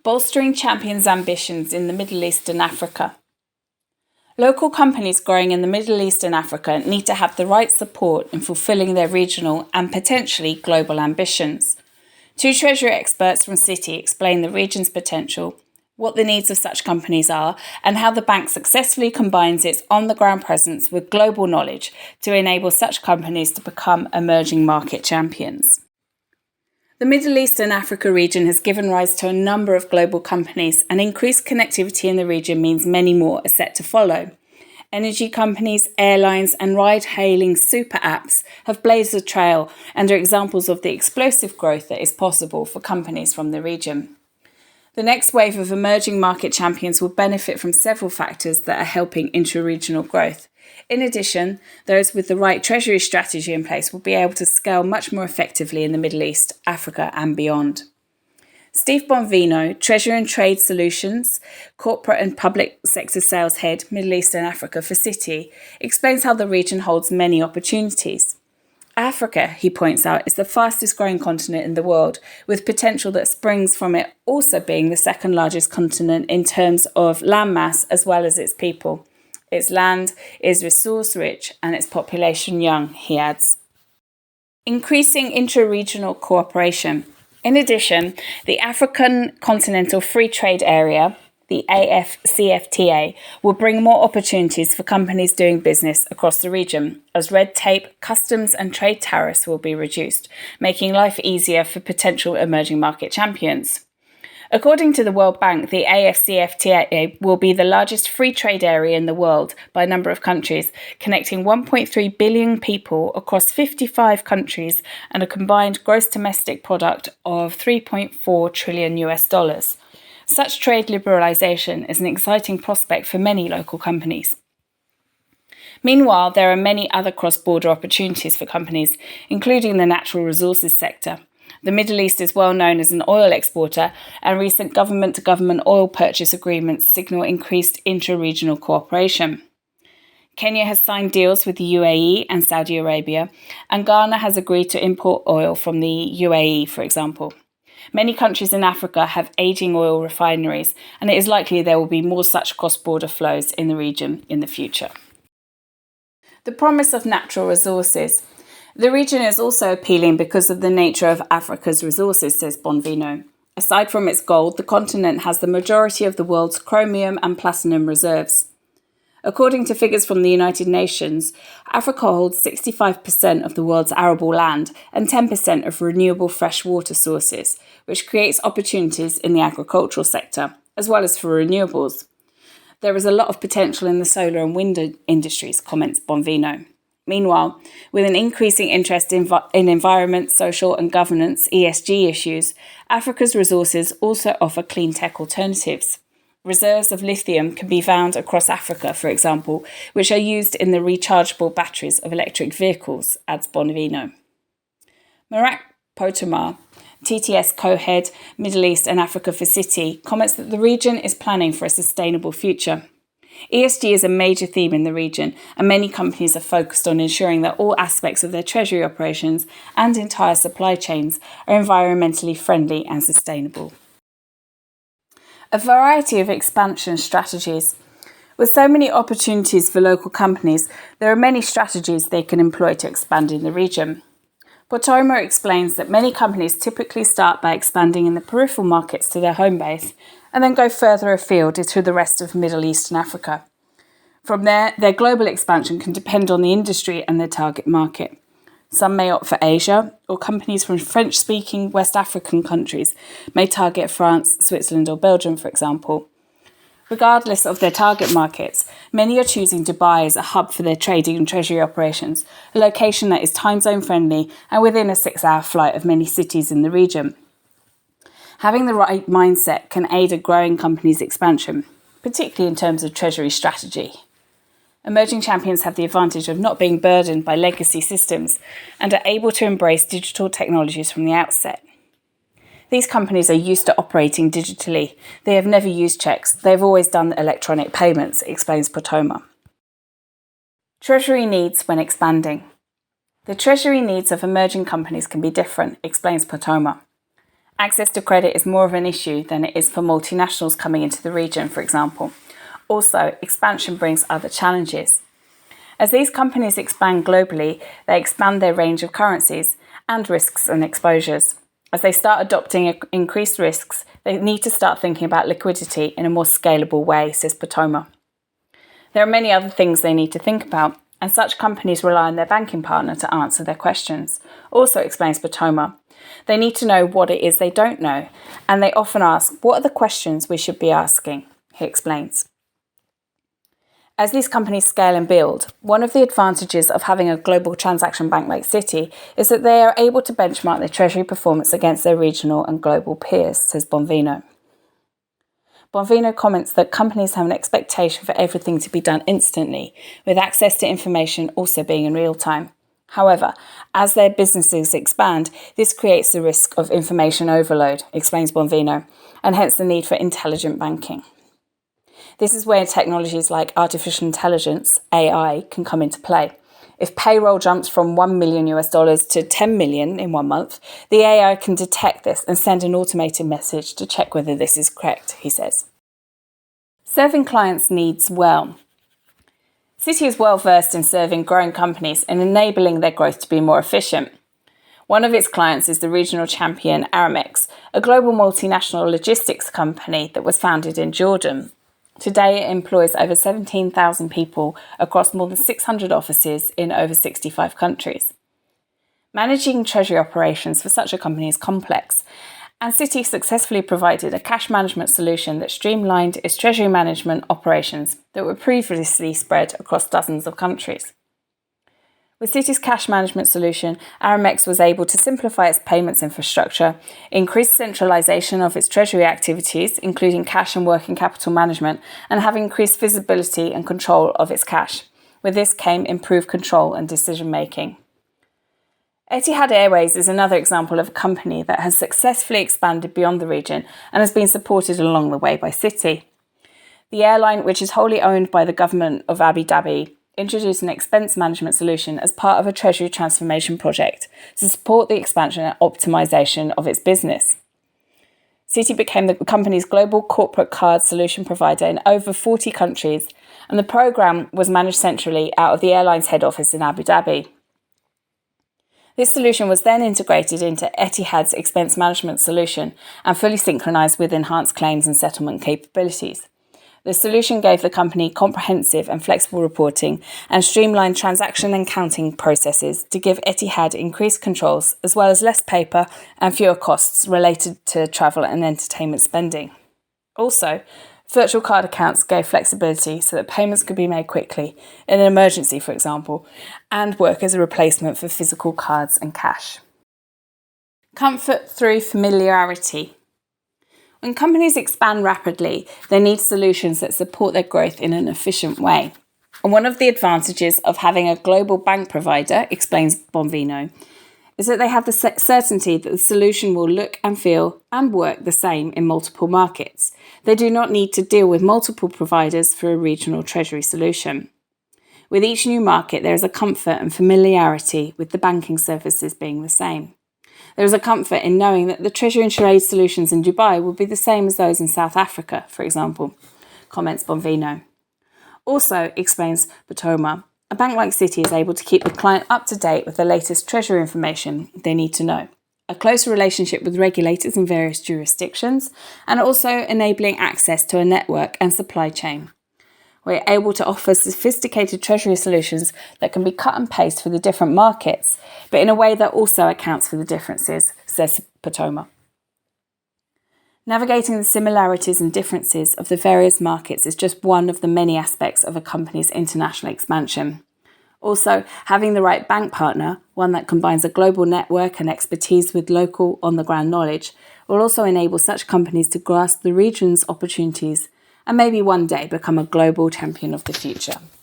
Bolstering champions' ambitions in the Middle East and Africa. Local companies growing in the Middle East and Africa need to have the right support in fulfilling their regional and potentially global ambitions. Two Treasury experts from Citi explain the region's potential, what the needs of such companies are, and how the bank successfully combines its on-the-ground presence with global knowledge to enable such companies to become emerging market champions. The Middle East and Africa region has given rise to a number of global companies, and increased connectivity in the region means many more are set to follow. Energy companies, airlines, and ride-hailing super apps have blazed a trail and are examples of the explosive growth that is possible for companies from the region. The next wave of emerging market champions will benefit from several factors that are helping intra-regional growth. In addition, those with the right treasury strategy in place will be able to scale much more effectively in the Middle East, Africa, and beyond. Steve Bonvino, Treasury and Trade Solutions, Corporate and Public Sector Sales Head, Middle East and Africa for Citi, explains how the region holds many opportunities. Africa, he points out, is the fastest growing continent in the world, with potential that springs from it also being the second largest continent in terms of landmass as well as its people. Its land is resource rich and its population young, he adds. Increasing intra-regional cooperation. In addition, the African Continental Free Trade Area, the AfCFTA, will bring more opportunities for companies doing business across the region, as red tape, customs and trade tariffs will be reduced, making life easier for potential emerging market champions. According to the World Bank, the AfCFTA will be the largest free trade area in the world by number of countries, connecting 1.3 billion people across 55 countries and a combined gross domestic product of $3.4 trillion. Such trade liberalisation is an exciting prospect for many local companies. Meanwhile, there are many other cross-border opportunities for companies, including the natural resources sector. The Middle East is well known as an oil exporter, and recent government-to-government oil purchase agreements signal increased intra-regional cooperation. Kenya has signed deals with the UAE and Saudi Arabia, and Ghana has agreed to import oil from the UAE, for example. Many countries in Africa have aging oil refineries, and it is likely there will be more such cross-border flows in the region in the future. The promise of natural resources. The region is also appealing because of the nature of Africa's resources, says Bonvino. Aside from its gold, the continent has the majority of the world's chromium and platinum reserves. According to figures from the United Nations, Africa holds 65% of the world's arable land and 10% of renewable fresh water sources, which creates opportunities in the agricultural sector, as well as for renewables. There is a lot of potential in the solar and wind industries, comments Bonvino. Meanwhile, with an increasing interest in environment, social and governance (ESG) issues, Africa's resources also offer clean tech alternatives. Reserves of lithium can be found across Africa, for example, which are used in the rechargeable batteries of electric vehicles, adds Bonvino. Marak Potomar, TTS co-head, Middle East and Africa for Citi, comments that the region is planning for a sustainable future. ESG is a major theme in the region, and many companies are focused on ensuring that all aspects of their treasury operations and entire supply chains are environmentally friendly and sustainable. A variety of expansion strategies. With so many opportunities for local companies, there are many strategies they can employ to expand in the region. Potomer explains that many companies typically start by expanding in the peripheral markets to their home base and then go further afield to the rest of Middle East and Africa. From there, their global expansion can depend on the industry and their target market. Some may opt for Asia, or companies from French-speaking West African countries may target France, Switzerland or Belgium, for example. Regardless of their target markets, many are choosing Dubai as a hub for their trading and treasury operations, a location that is time zone friendly and within a 6-hour flight of many cities in the region. Having the right mindset can aid a growing company's expansion, particularly in terms of treasury strategy. Emerging champions have the advantage of not being burdened by legacy systems and are able to embrace digital technologies from the outset. These companies are used to operating digitally. They have never used checks. They've always done electronic payments, explains Potomer. Treasury needs when expanding. The treasury needs of emerging companies can be different, explains Potomer. Access to credit is more of an issue than it is for multinationals coming into the region, for example. Also, expansion brings other challenges. As these companies expand globally, they expand their range of currencies and risks and exposures. As they start adopting increased risks, they need to start thinking about liquidity in a more scalable way, says Potoma. There are many other things they need to think about, and such companies rely on their banking partner to answer their questions. Also, explains Potoma, they need to know what it is they don't know, and they often ask, what are the questions we should be asking? He explains. As these companies scale and build, one of the advantages of having a global transaction bank like Citi is that they are able to benchmark their treasury performance against their regional and global peers, says Bonvino. Bonvino comments that companies have an expectation for everything to be done instantly, with access to information also being in real time. However, as their businesses expand, this creates the risk of information overload, explains Bonvino, and hence the need for intelligent banking. This is where technologies like artificial intelligence, AI, can come into play. If payroll jumps from $1 million to 10 million in 1 month, the AI can detect this and send an automated message to check whether this is correct, he says. Serving clients' needs well. Citi is well versed in serving growing companies and enabling their growth to be more efficient. One of its clients is the regional champion Aramex, a global multinational logistics company that was founded in Jordan. Today, it employs over 17,000 people across more than 600 offices in over 65 countries. Managing treasury operations for such a company is complex, and Citi successfully provided a cash management solution that streamlined its treasury management operations that were previously spread across dozens of countries. With Citi's cash management solution, Aramex was able to simplify its payments infrastructure, increase centralization of its treasury activities, including cash and working capital management, and have increased visibility and control of its cash. With this came improved control and decision-making. Etihad Airways is another example of a company that has successfully expanded beyond the region and has been supported along the way by Citi. The airline, which is wholly owned by the government of Abu Dhabi, introduced an expense management solution as part of a treasury transformation project to support the expansion and optimization of its business. Citi became the company's global corporate card solution provider in over 40 countries, and the program was managed centrally out of the airline's head office in Abu Dhabi. This solution was then integrated into Etihad's expense management solution and fully synchronized with enhanced claims and settlement capabilities. The solution gave the company comprehensive and flexible reporting and streamlined transaction and counting processes to give Etihad increased controls, as well as less paper and fewer costs related to travel and entertainment spending. Also, virtual card accounts gave flexibility so that payments could be made quickly, in an emergency for example, and work as a replacement for physical cards and cash. Comfort through familiarity. When companies expand rapidly, they need solutions that support their growth in an efficient way. And one of the advantages of having a global bank provider, explains Bonvino, is that they have the certainty that the solution will look and feel and work the same in multiple markets. They do not need to deal with multiple providers for a regional treasury solution. With each new market, there is a comfort and familiarity with the banking services being the same. There is a comfort in knowing that the treasury and trade solutions in Dubai will be the same as those in South Africa, for example, comments Bonvino. Also, explains Potoma, a bank like Citi is able to keep the client up to date with the latest treasury information they need to know, a closer relationship with regulators in various jurisdictions, and also enabling access to a network and supply chain. We're able to offer sophisticated treasury solutions that can be cut and paste for the different markets, but in a way that also accounts for the differences, says Potoma. Navigating the similarities and differences of the various markets is just one of the many aspects of a company's international expansion. Also, having the right bank partner, one that combines a global network and expertise with local on-the-ground knowledge, will also enable such companies to grasp the region's opportunities and maybe one day become a global champion of the future.